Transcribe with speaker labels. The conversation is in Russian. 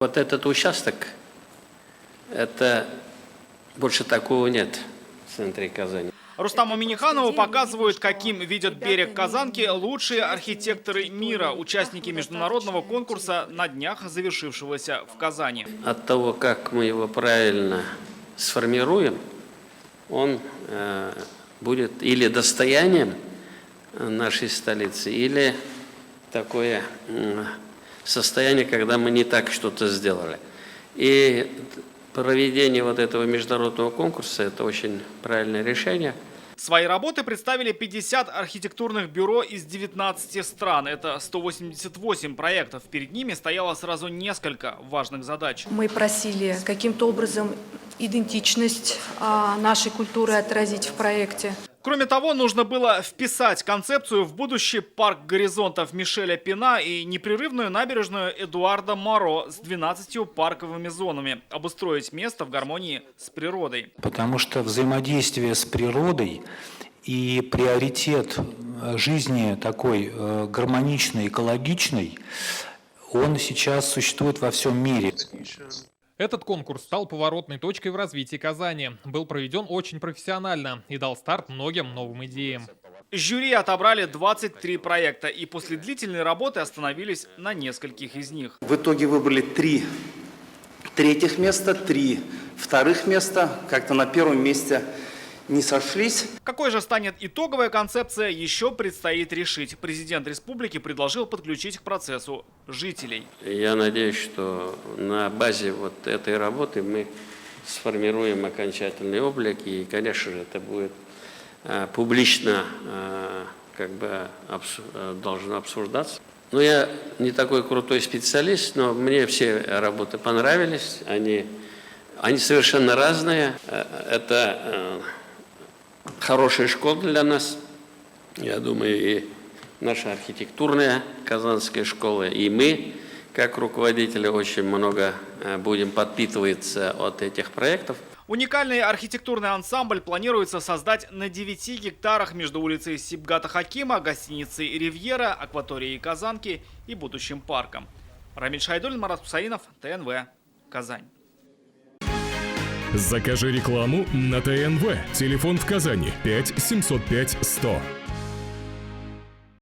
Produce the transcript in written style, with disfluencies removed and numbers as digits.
Speaker 1: Вот этот участок, это больше такого нет в центре Казани.
Speaker 2: Рустаму Миниханову показывают, каким видят берег Казанки лучшие архитекторы мира, участники международного конкурса на днях завершившегося в Казани.
Speaker 1: От того, как мы его правильно сформируем, он будет или достоянием нашей столицы, или такое состояние, когда мы не так что-то сделали. И проведение вот этого международного конкурса – это очень правильное решение.
Speaker 2: Свои работы представили 50 архитектурных бюро из 19 стран. Это 188 проектов. Перед ними стояло сразу несколько важных задач.
Speaker 3: Мы просили каким-то образом идентичность нашей культуры отразить в проекте.
Speaker 2: Кроме того, нужно было вписать концепцию в будущий парк горизонтов Мишеля Пина и непрерывную набережную Эдуарда Моро с 12 парковыми зонами. Обустроить место в гармонии с природой.
Speaker 4: Потому что взаимодействие с природой и приоритет жизни такой гармоничной, экологичной, он сейчас существует во всем мире.
Speaker 5: Этот конкурс стал поворотной точкой в развитии Казани. Был проведен очень профессионально и дал старт многим новым идеям.
Speaker 2: Жюри отобрали 23 проекта и после длительной работы остановились на нескольких из них.
Speaker 6: В итоге выбрали 3 третьих места, 3 вторых места. Как-то на первом месте не сошлись.
Speaker 2: Какой же станет итоговая концепция, еще предстоит решить. Президент республики предложил подключить к процессу жителей.
Speaker 1: Я надеюсь, что на базе вот этой работы мы сформируем окончательный облик, и, конечно же, это будет публично должно обсуждаться. Но я не такой крутой специалист, но мне все работы понравились. Они совершенно разные. Это хорошая школа для нас. Я думаю, и наша архитектурная казанская школа, и мы, как руководители, очень много будем подпитываться от этих проектов.
Speaker 2: Уникальный архитектурный ансамбль планируется создать на 9 гектарах между улицей Сибгата Хакима, гостиницей «Ривьера», акваторией Казанки и будущим парком. Рамиль Шайдуллин, Марат Хусаинов, ТНВ, Казань.
Speaker 7: Закажи рекламу на ТНВ. Телефон в Казани 5 705 100.